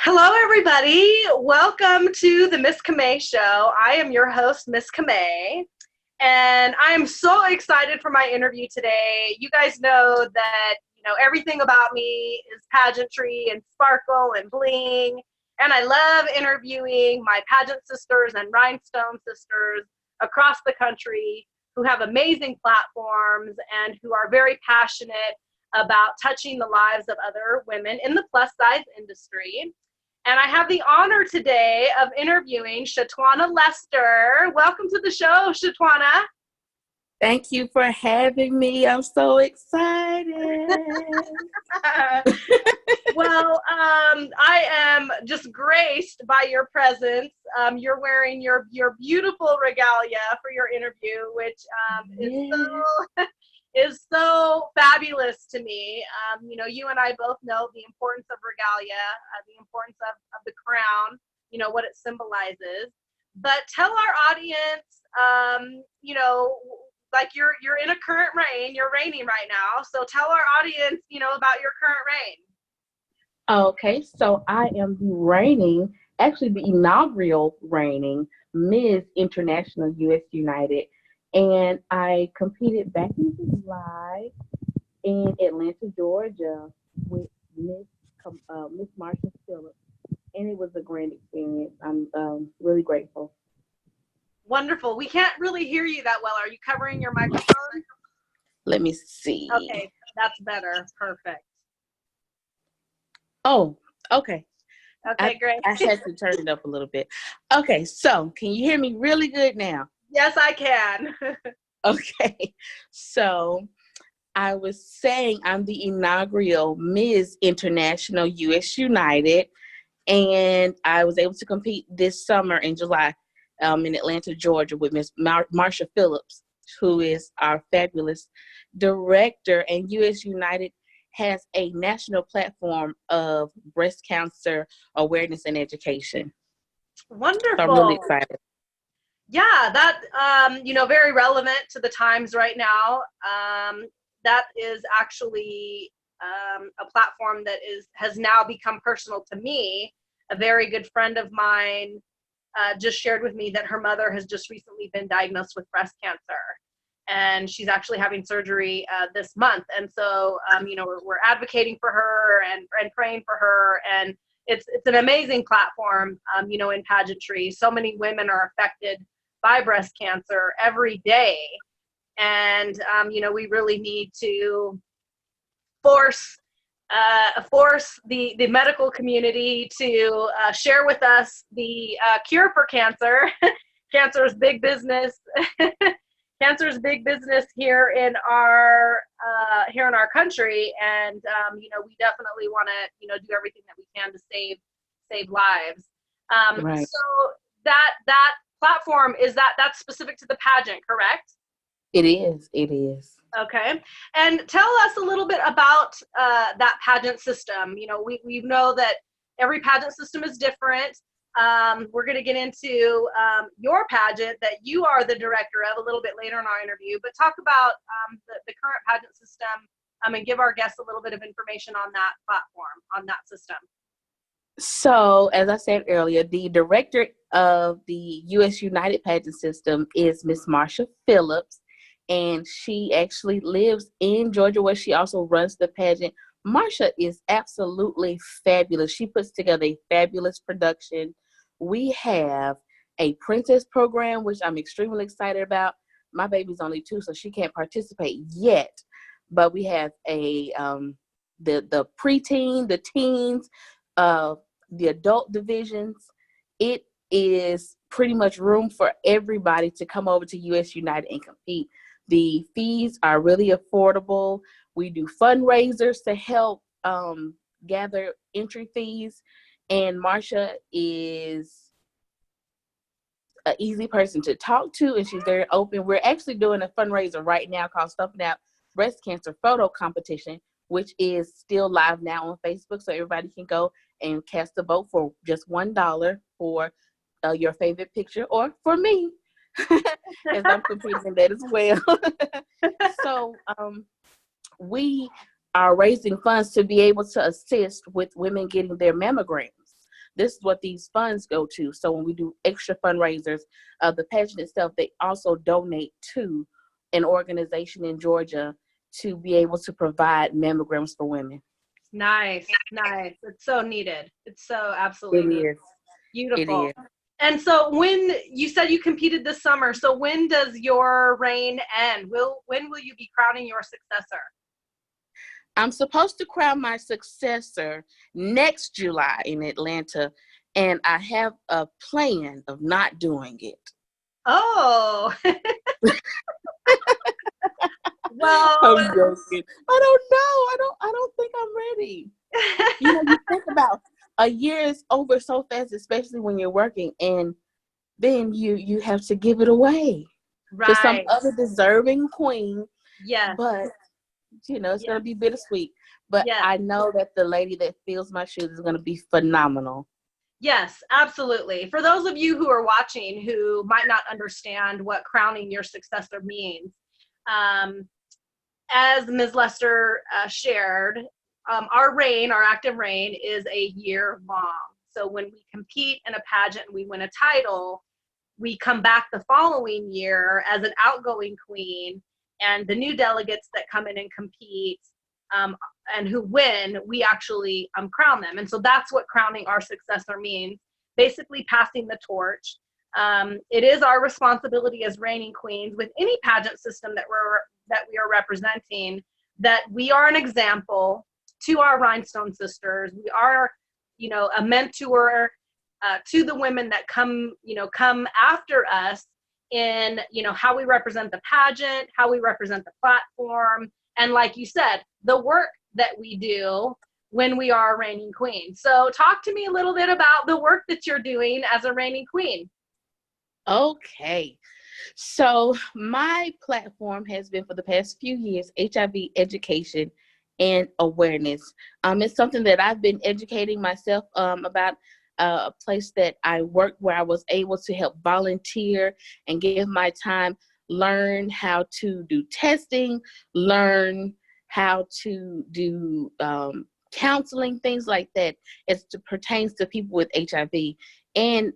Hello, everybody. Welcome to the Miss Camay Show. I am your host, Miss Camay, and I am so excited for my interview today. You guys know that, everything about me is pageantry and sparkle and bling, and I love interviewing my pageant sisters and rhinestone sisters across the country who have amazing platforms and who are very passionate about touching the lives of other women in the plus size industry. And I have the honor today of interviewing Shatwaina Lester. Welcome to the show, Shatwaina. Thank you for having me. I'm so excited. Well, I am just graced by your presence. You're wearing your beautiful regalia for your interview, which is so fabulous to me. You and I both know the importance of regalia, the importance of the crown, what it symbolizes. But tell our audience, like you're in a current reign, you're reigning right now. So tell our audience, about your current reign. Okay, so I am the inaugural reigning Miss International U.S. United. And I competed back in July in Atlanta, Georgia with Miss Marsha Phillips. And it was a grand experience. I'm really grateful. Wonderful. We can't really hear you that well. Are you covering your microphone? Let me see. Okay, that's better. Perfect. Oh, okay. Okay, great. I had to turn it up a little bit. Okay, so can you hear me really good now? Yes, I can. Okay, so I was saying I'm the inaugural Miss International U.S. United, and I was able to compete this summer in July in Atlanta, Georgia with Miss Marsha Phillips, who is our fabulous director, and U.S. United has a national platform of breast cancer awareness and education. Wonderful. So I'm really excited. Yeah, that, very relevant to the times right now. That is actually a platform that has now become personal to me. A very good friend of mine just shared with me that her mother has just recently been diagnosed with breast cancer. And she's actually having surgery this month. And so, we're advocating for her and praying for her. And it's an amazing platform, in pageantry. So many women are affected by breast cancer every day. And, we really need to force the medical community to share with us the cure for cancer. Cancer is big business. Cancer is big business here in our country, and we definitely want to do everything that we can to save lives. Right. So that platform that's specific to the pageant, correct? It is. Okay, and tell us a little bit about that pageant system. We know that every pageant system is different. We're going to get into your pageant that you are the director of a little bit later in our interview, but talk about the current pageant system and give our guests a little bit of information on that platform, on that system. So, as I said earlier, the director of the U.S. United pageant system is Miss Marsha Phillips, and she actually lives in Georgia, where she also runs the pageant. Marsha is absolutely fabulous. She puts together a fabulous production. We have a princess program, which I'm extremely excited about. My baby's only 2, so she can't participate yet. But we have the preteen, the teens, the adult divisions. It is pretty much room for everybody to come over to U.S. United and compete. The fees are really affordable. We do fundraisers to help gather entry fees. And Marsha is an easy person to talk to, and she's very open. We're actually doing a fundraiser right now called Stuffing Out Breast Cancer Photo Competition, which is still live now on Facebook, so everybody can go and cast a vote for just $1 for your favorite picture, or for me, as I'm competing in that as well. So we are raising funds to be able to assist with women getting their mammograms. this is what these funds go to. So when we do extra fundraisers, the pageant itself, they also donate to an organization in Georgia to be able to provide mammograms for women. Nice. It's so needed. It's so absolutely It needed. is. It Beautiful. is. And so when you said you competed this summer, so when does your reign end? When will you be crowning your successor? I'm supposed to crown my successor next July in Atlanta, and I have a plan of not doing it. Oh. Well, I'm joking. I don't know. I don't think I'm ready. You know, you think about a year is over so fast, especially when you're working, and then you have to give it away to some right. other deserving queen. Yes. But you know, it's Yes. gonna be bittersweet. But Yes. I know that the lady that fills my shoes is gonna be phenomenal. Yes, absolutely. For those of you who are watching who might not understand what crowning your successor means, as Ms. Lester shared, our active reign is a year long. So when we compete in a pageant and we win a title, we come back the following year as an outgoing queen, and the new delegates that come in and compete and who win, we actually crown them. And so that's what crowning our successor means, basically passing the torch. It is our responsibility as reigning queens with any pageant system that we are representing, that we are an example to our rhinestone sisters. We are, a mentor to the women that come after us in, how we represent the pageant, how we represent the platform, and like you said, the work that we do when we are a reigning queen. So talk to me a little bit about the work that you're doing as a reigning queen. Okay. So my platform has been for the past few years, HIV education and awareness. It's something that I've been educating myself about, a place that I worked where I was able to help volunteer and give my time, learn how to do testing, learn how to do counseling, things like that, as it pertains to people with HIV, and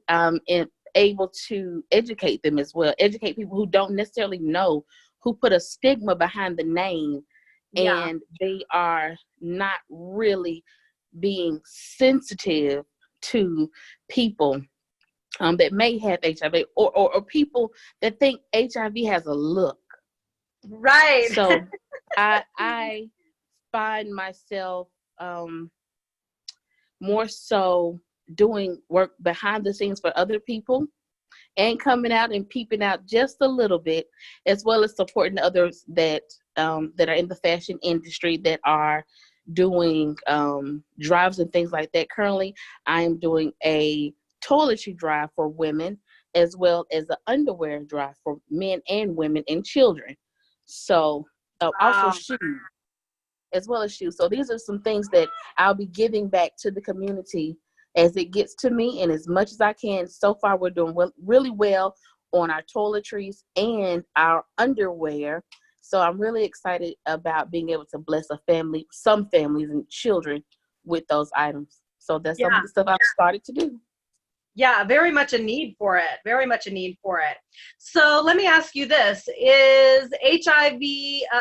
able to educate them as well, educate people who don't necessarily know, who put a stigma behind the name, and they are not really being sensitive to people that may have HIV, or people that think HIV has a look. Right. So I find myself more so doing work behind the scenes for other people and coming out and peeping out just a little bit, as well as supporting others that that are in the fashion industry that are doing drives and things like that. Currently, I am doing a toiletry drive for women, as well as an underwear drive for men and women and children. So also shoes, as well as shoes. So these are some things that I'll be giving back to the community as it gets to me, and as much as I can. So far, we're doing really well on our toiletries and our underwear. So I'm really excited about being able to bless some families and children with those items. So that's some of the stuff I've started to do. Yeah, very much a need for it. Very much a need for it. So let me ask you this. Is HIV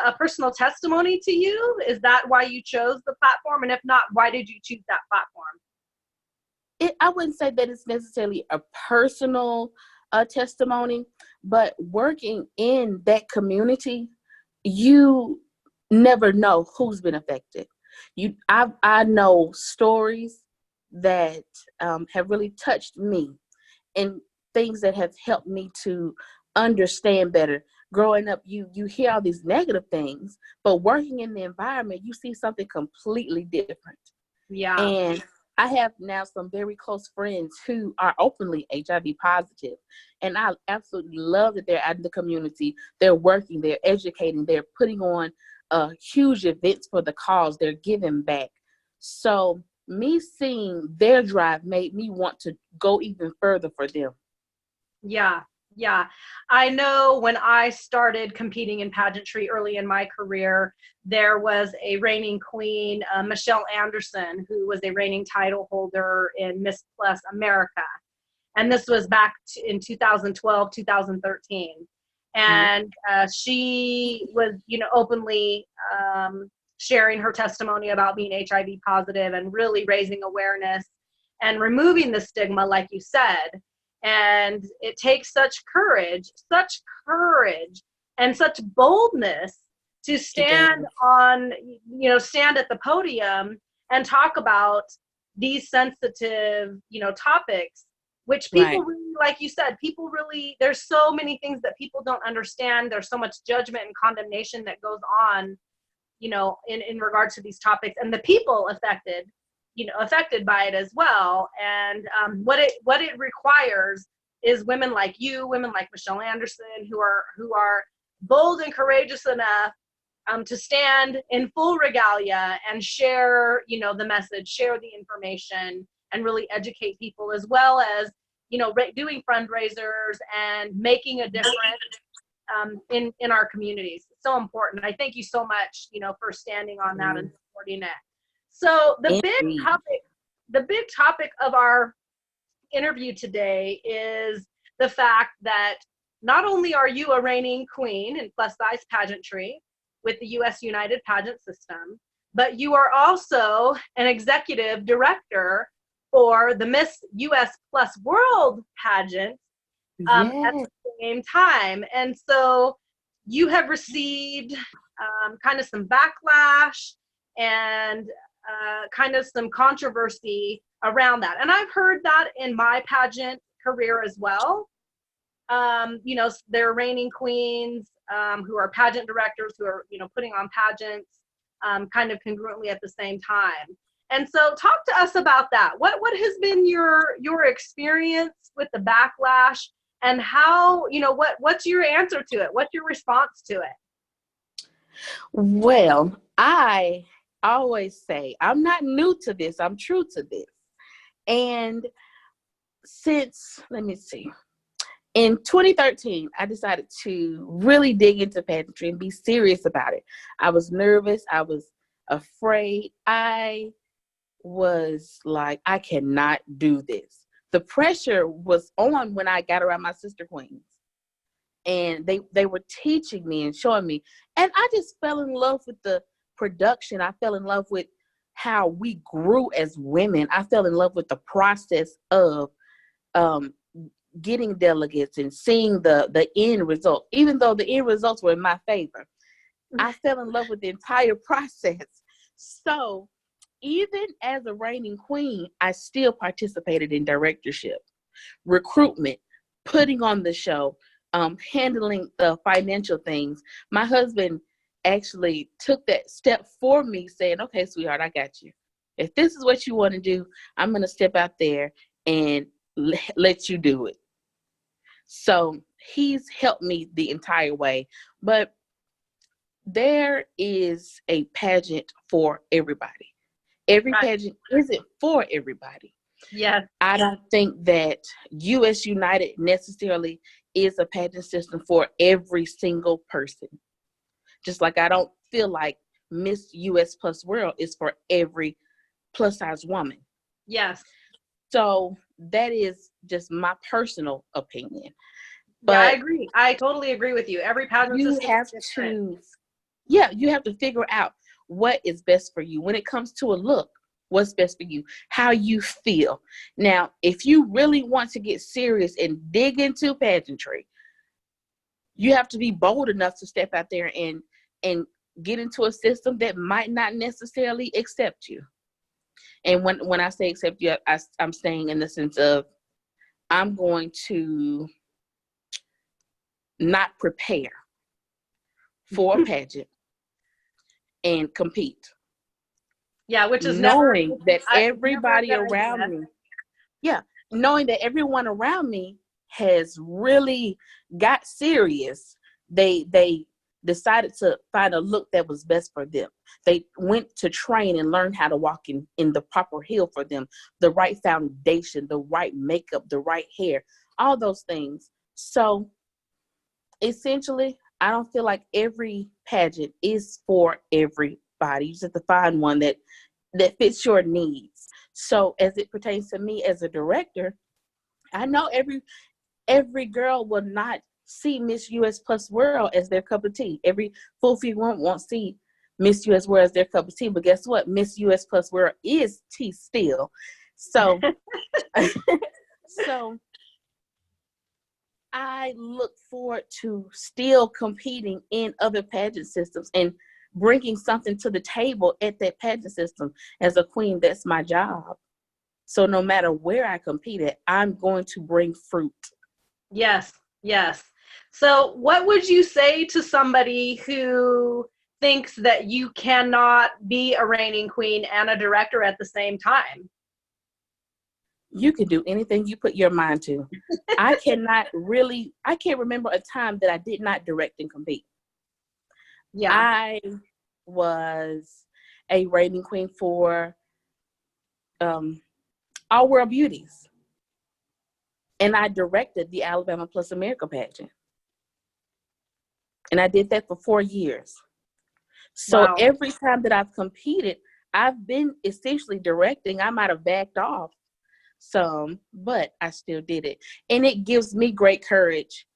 a personal testimony to you? Is that why you chose the platform? And if not, why did you choose that platform? I wouldn't say that it's necessarily a personal testimony, but working in that community, you never know who's been affected. I know stories that have really touched me, and things that have helped me to understand better. Growing up, you hear all these negative things, but working in the environment, you see something completely different. Yeah. And I have now some very close friends who are openly HIV positive, and I absolutely love that they're out in the community. They're working, they're educating, they're putting on huge events for the cause, they're giving back. So me seeing their drive made me want to go even further for them. Yeah, Yeah, I know when I started competing in pageantry early in my career, there was a reigning queen, Michelle Anderson, who was a reigning title holder in Miss Plus America. And this was back in 2012, 2013. Mhm. And she was, openly sharing her testimony about being HIV positive and really raising awareness and removing the stigma, like you said. And it takes such courage and such boldness to It does. stand at the podium and talk about these sensitive, topics, which people Right. really, like you said, people really, there's so many things that people don't understand. There's so much judgment and condemnation that goes on, in regard to these topics, and the people affected by it as well. And what it requires is women like you, women like Michelle Anderson, who are bold and courageous enough to stand in full regalia and share, the message, share the information, and really educate people, as well as, doing fundraisers and making a difference in our communities. It's so important. I thank you so much, for standing on that and supporting it. So Indeed. the big topic of our interview today is the fact that not only are you a reigning queen in plus size pageantry with the U.S. United Pageant System, but you are also an executive director for the Miss U.S. Plus World pageant at Yes. the same time. And so you have received kind of some backlash and kind of some controversy around that. And I've heard that in my pageant career as well. There are reigning queens who are pageant directors who are, putting on pageants kind of congruently at the same time. And so talk to us about that. What has been your experience with the backlash, and how, what's your answer to it? What's your response to it? Well, I always say I'm not new to this. I'm true to this. And since, let me see, in 2013, I decided to really dig into pageantry and be serious about it. I was nervous. I was afraid. I was like, I cannot do this. The pressure was on when I got around my sister queens. And they were teaching me and showing me. And I just fell in love with the production. I fell in love with how we grew as women. I fell in love with the process of getting delegates and seeing the end result. Even though the end results were in my favor, I fell in love with the entire process. So even as a reigning queen, I still participated in directorship, recruitment, putting on the show, handling the financial things. My husband actually took that step for me, saying, okay, sweetheart, I got you. If this is what you want to do, I'm going to step out there and let you do it. So he's helped me the entire way. But there is a pageant for everybody. Every Right. pageant isn't for everybody. Yes. I don't think that U.S. United necessarily is a pageant system for every single person. Just like I don't feel like Miss U.S. Plus World is for every plus size woman. Yes. So that is just my personal opinion. Yeah, I But agree. I totally agree with you. Every pageant you system have is different. you have to figure out what is best for you. When it comes to a look, what's best for you, how you feel. Now, if you really want to get serious and dig into pageantry, you have to be bold enough to step out there and get into a system that might not necessarily accept you. And when I say accept you, I'm saying in the sense of I'm going to not prepare for a pageant and compete, Yeah, which is knowing that never a everybody good around idea. me, yeah, knowing that everyone around me has really got serious. They decided to find a look that was best for them. They went to train and learn how to walk in the proper heel for them, the right foundation, the right makeup, the right hair, all those things So essentially, I don't feel like every pageant is for everybody. You just have to find one that fits your needs. So as it pertains to me as a director, I know every girl will not see Miss U.S. Plus World as their cup of tea. Every full fee won't see Miss U.S. World as their cup of tea. But guess what? Miss U.S. Plus World is tea still. So, so I look forward to still competing in other pageant systems and bringing something to the table at that pageant system. As a queen, that's my job. So no matter where I compete at, I'm going to bring fruit. Yes, yes. So what would you say to somebody who thinks that you cannot be a reigning queen and a director at the same time? You can do anything you put your mind to. I can't remember a time that I did not direct and compete. Yeah. I was a reigning queen for All World Beauties. And I directed the Alabama Plus America pageant. And I did that for 4 years. So Wow. every time that I've competed, I've been essentially directing. I might have backed off some, but I still did it. And it gives me great courage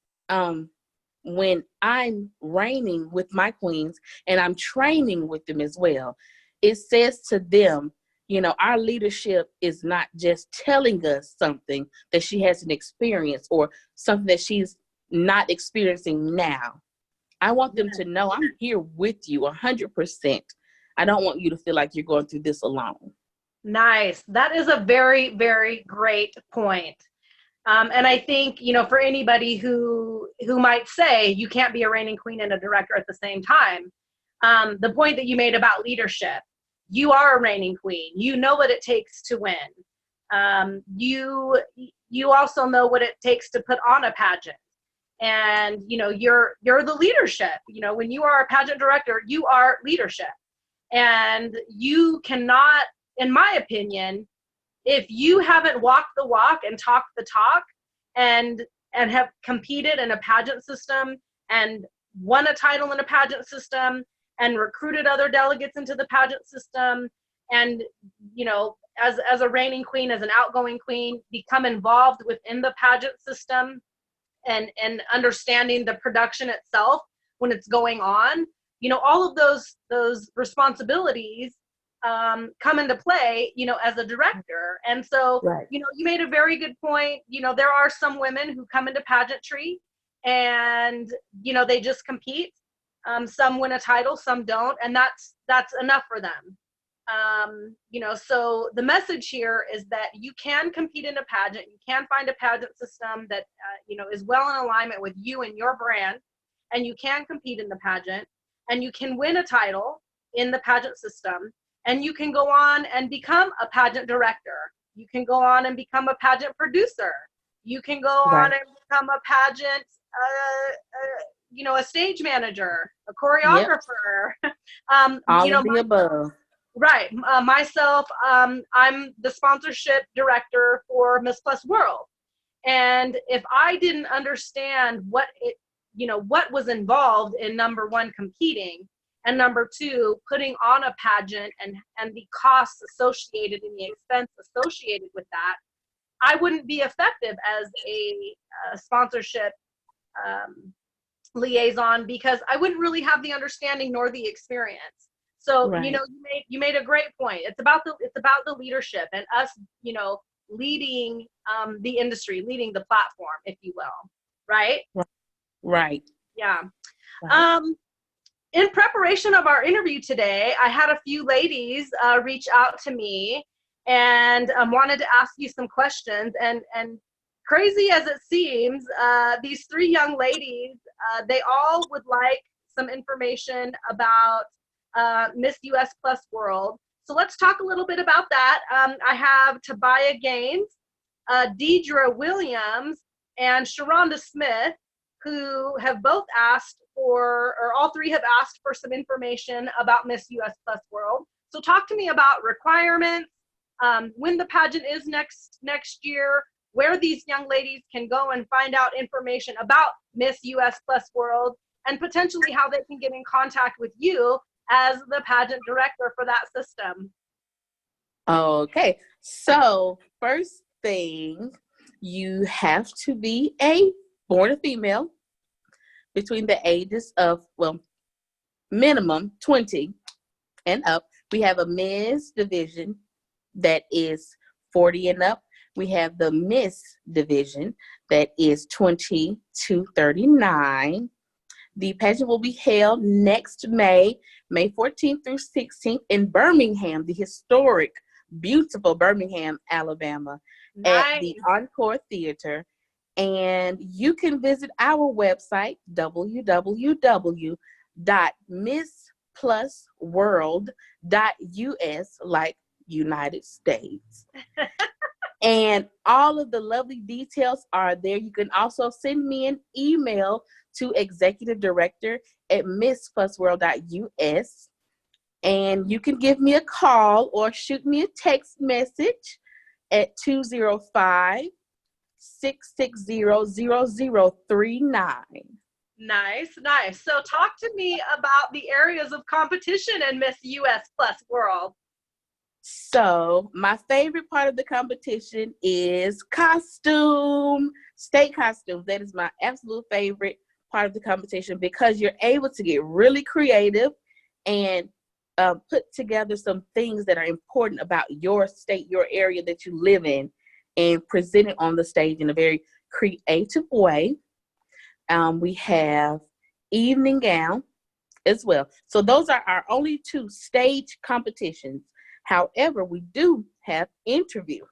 when I'm reigning with my queens and I'm training with them as well. It says to them, you know, our leadership is not just telling us something that she hasn't experienced or something that she's not experiencing now. I want them to know I'm here with you 100%. I don't want you to feel like you're going through this alone. Nice. That is a very, very great point. And I think, you know, for anybody who might say you can't be a reigning queen and a director at the same time, the point that you made about leadership, you are a reigning queen. You know what it takes to win. You also know what it takes to put on a pageant. And, you know, you're the leadership. You know, when you are a pageant director, you are leadership. And you cannot, in my opinion, if you haven't walked the walk and talked the talk and have competed in a pageant system and won a title in a pageant system and recruited other delegates into the pageant system and, you know, as a reigning queen, as an outgoing queen, become involved within the pageant system and understanding the production itself when it's going on, you know, all of those responsibilities come into play, you know, as a director. And so, Right. you know, you made a very good point. You know, there are some women who come into pageantry and, you know, they just compete. Some win a title, some don't, and that's enough for them. You know, so the message here is that you can compete in a pageant. You can find a pageant system that, you know, is well in alignment with you and your brand, and you can compete in the pageant, and you can win a title in the pageant system, and you can go on and become a pageant director. You can go on and become a pageant producer. You can go on and become a pageant, you know, a stage manager, a choreographer. All you know, of the above. Right. Myself, I'm the sponsorship director for Miss Plus World. And if I didn't understand what was involved in number one, competing, and number two, putting on a pageant and the costs associated and the expense associated with that, I wouldn't be effective as a sponsorship liaison because I wouldn't really have the understanding nor the experience. So, Right. you know, you made a great point. It's about the leadership and us, you know, leading the industry, leading the platform, if you will. Right? Right. Yeah. Right. In preparation of our interview today, I had a few ladies reach out to me and wanted to ask you some questions. And crazy as it seems, these three young ladies, they all would like some information about Miss U.S. Plus World. So let's talk a little bit about that. I have Tobiah Gaines, Deidre Williams, and Sharonda Smith, who have both asked for, or all three have asked for some information about Miss U.S. Plus World. So talk to me about requirements, when the pageant is next year, where these young ladies can go and find out information about Miss U.S. Plus World, and potentially how they can get in contact with you as the pageant director for that system. Okay, so first thing, you have to be born a female between the ages of, well, minimum 20 and up. We have a men's division that is 40 and up. We have the Miss division that is 20 to 39. The pageant will be held next May 14th through 16th in Birmingham, the historic, beautiful Birmingham, Alabama, Nice. at the Encore Theater. And you can visit our website, www.missplusworld.us, like United States. And all of the lovely details are there. You can also send me an email to executive director at missplusworld.us. And you can give me a call or shoot me a text message at 205-660-0039. Nice, nice. So talk to me about the areas of competition in Miss U.S. Plus World. So my favorite part of the competition is state costumes. That is my absolute favorite part of the competition, because you're able to get really creative and put together some things that are important about your state, your area that you live in, and present it on the stage in a very creative way. We have evening gown as well. So those are our only two stage competitions. However, we do have interview.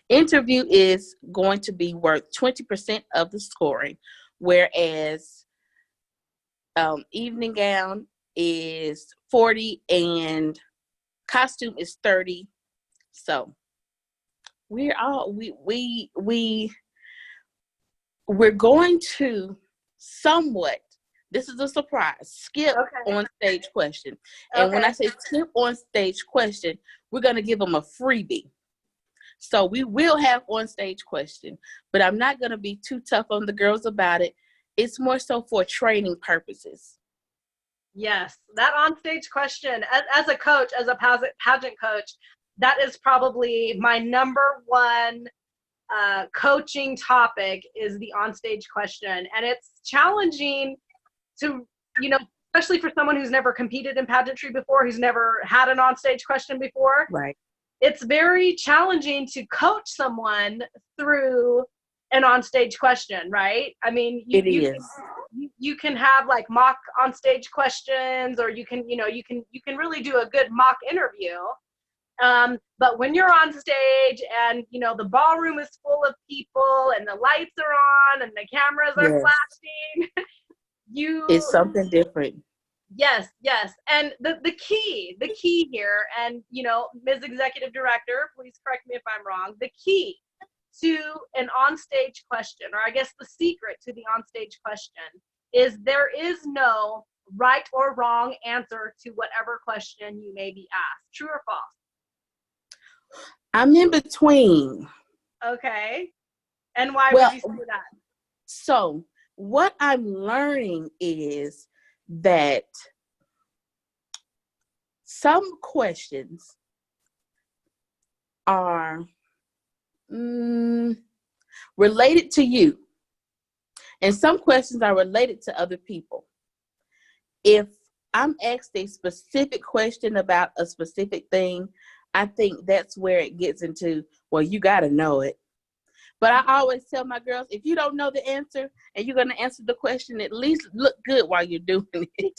Interview is going to be worth 20% of the scoring, whereas evening gown is 40 and costume is 30. So we're going to somewhat, this is a surprise, skip on stage question. And when I say skip on stage question, we're going to give them a freebie. So we will have on stage question, but I'm not going to be too tough on the girls about it. It's more so for training purposes. Yes, that on stage question, as a coach, as a pageant coach, that is probably my number one coaching topic, is the onstage question. And it's challenging to, especially for someone who's never competed in pageantry before, who's never had an onstage question before. Right. It's very challenging to coach someone through an onstage question, right? I mean, you can have like mock onstage questions, or you can really do a good mock interview. But when you're on stage and, the ballroom is full of people and the lights are on and the cameras are flashing, it's something different. Yes. And the key here, and, Ms. Executive Director, please correct me if I'm wrong, the key to an onstage question, or I guess the secret to the onstage question, is there is no right or wrong answer to whatever question you may be asked. True or false? I'm in between. Okay. And why would you say that? So what I'm learning is that some questions are related to you, and some questions are related to other people. If I'm asked a specific question about a specific thing, I think that's where it gets into, well, you got to know it. But I always tell my girls, if you don't know the answer and you're going to answer the question, at least look good while you're doing it.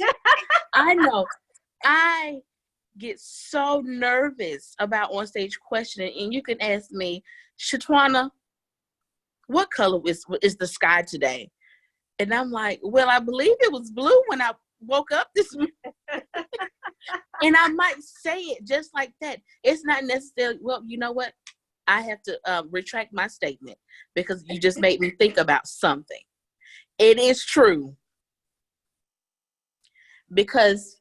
I know. I get so nervous about onstage questioning, and you can ask me, Shatwaina, what color is the sky today? And I'm like, well, I believe it was blue when I woke up this morning. And I might say it just like that. It's not necessarily, well, you know what? I have to retract my statement, because you just made me think about something. It is true. Because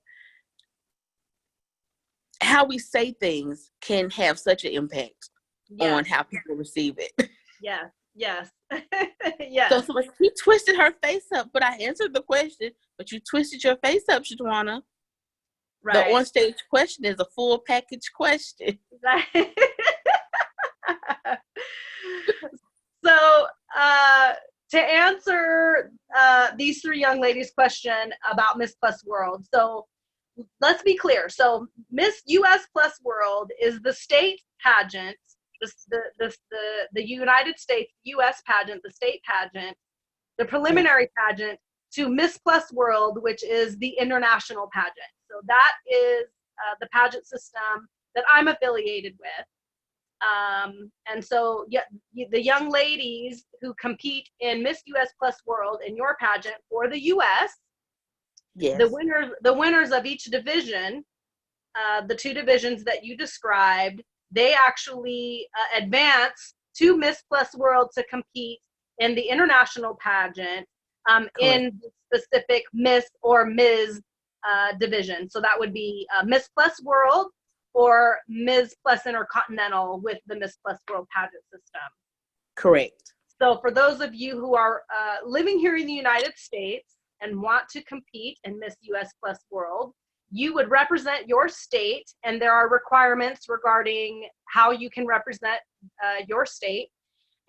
how we say things can have such an impact on how people receive it. Yes. Yes. Yes. So he twisted her face up, but I answered the question, but you twisted your face up, Shatwaina. The Right. on-stage question is a full package question. Right. So, to answer these three young ladies' question about Miss Plus World, so let's be clear. So, Miss U.S. Plus World is the state pageant, the United States U.S. pageant, the state pageant, the preliminary pageant to Miss Plus World, which is the international pageant. So that is the pageant system that I'm affiliated with. And so yeah, the young ladies who compete in Miss U.S. Plus World in your pageant for the U.S., Yes. the winners of each division, the two divisions that you described, they actually advance to Miss Plus World to compete in the international pageant in the specific Miss or Ms. Division. So that would be Miss Plus World or Ms. Plus Intercontinental with the Miss Plus World pageant system. Correct. So for those of you who are living here in the United States and want to compete in Miss U.S. Plus World, you would represent your state, and there are requirements regarding how you can represent your state,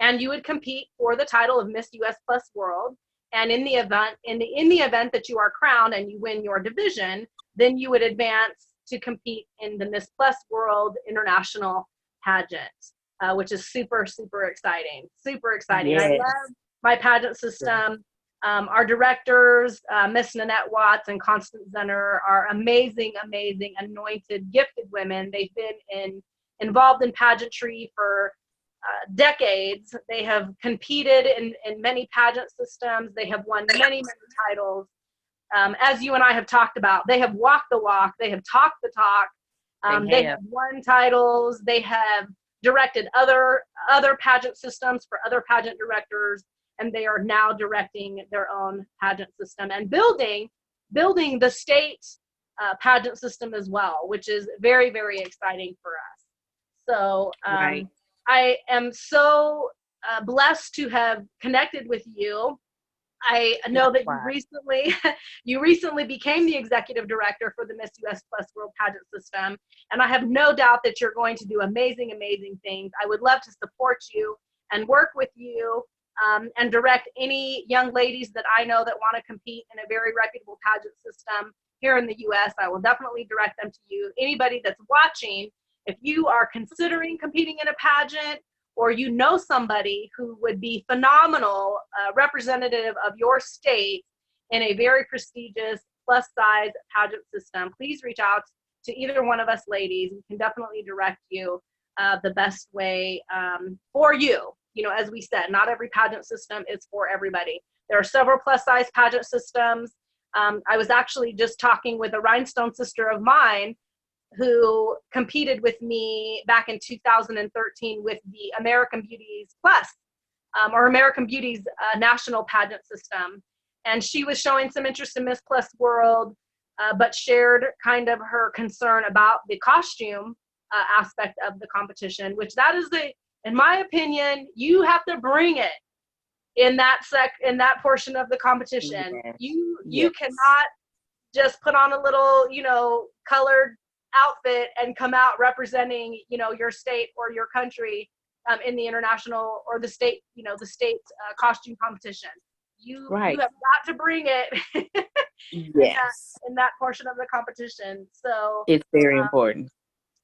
and you would compete for the title of Miss U.S. Plus World. And in the event that you are crowned and you win your division, then you would advance to compete in the Miss Plus World International Pageant, which is super, super exciting. Super exciting. Yes. I love my pageant system. Our directors, Miss Nanette Watts and Constance Zenner, are amazing, amazing, anointed, gifted women. They've been involved in pageantry for decades. They have competed in many pageant systems. They have won many, many titles. As you and I have talked about, they have walked the walk. They have talked the talk. They have won titles. They have directed other pageant systems for other pageant directors, and they are now directing their own pageant system and building the state pageant system as well, which is very, very exciting for us. So I am so blessed to have connected with you. I know that you recently became the executive director for the Miss U.S. Plus World pageant system, and I have no doubt that you're going to do amazing, amazing things. I would love to support you and work with you and direct any young ladies that I know that want to compete in a very reputable pageant system here in the U.S. I will definitely direct them to you. Anybody that's watching, if you are considering competing in a pageant, or you know somebody who would be phenomenal representative of your state in a very prestigious plus size pageant system, please reach out to either one of us ladies. We can definitely direct you the best way for you. You know, as we said, not every pageant system is for everybody. There are several plus size pageant systems. I was actually just talking with a rhinestone sister of mine who competed with me back in 2013 with the American Beauties Plus, or American Beauties national pageant system. And she was showing some interest in Miss Plus World, but shared kind of her concern about the costume aspect of the competition, which that is in my opinion, you have to bring it in that portion of the competition. Yes. You cannot just put on a little, colored outfit and come out representing, your state or your country in the international or the state, the state costume competition. You have got to bring it in that portion of the competition. So it's very important.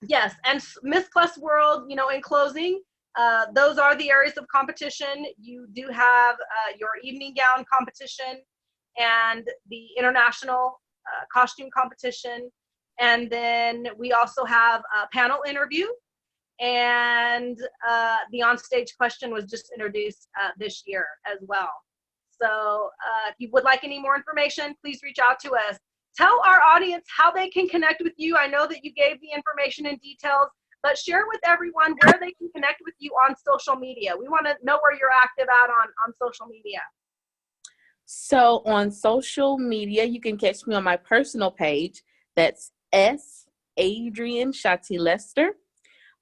Yes, and Miss Plus World, in closing, those are the areas of competition. You do have your evening gown competition and the international costume competition. And then we also have a panel interview, and the onstage question was just introduced this year as well. So if you would like any more information, please reach out to us. Tell our audience how they can connect with you. I know that you gave the information and details, but share with everyone where they can connect with you on social media. We want to know where you're active at on social media. So on social media, you can catch me on my personal page. That's S. Adrian Shati Lester.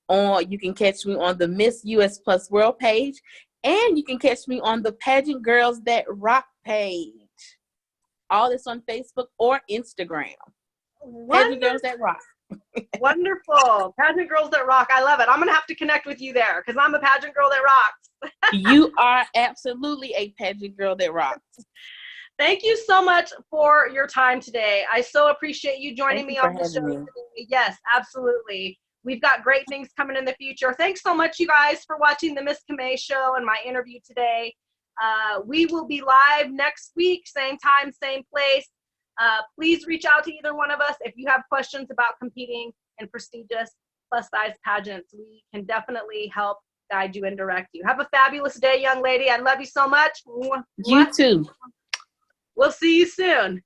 You can catch me on the Miss U.S. Plus World page. And you can catch me on the Pageant Girls That Rock page. All this on Facebook or Instagram. Pageant Girls That Rock. Wonderful. Pageant Girls That Rock. I love it. I'm going to have to connect with you there because I'm a pageant girl that rocks. You are absolutely a pageant girl that rocks. Thank you so much for your time today. I so appreciate you joining me on the show today. Yes, absolutely. We've got great things coming in the future. Thanks so much, you guys, for watching the Miss Camay show and my interview today. We will be live next week, same time, same place. Please reach out to either one of us if you have questions about competing in prestigious plus-size pageants. We can definitely help guide you and direct you. Have a fabulous day, young lady. I love you so much. You too. We'll see you soon.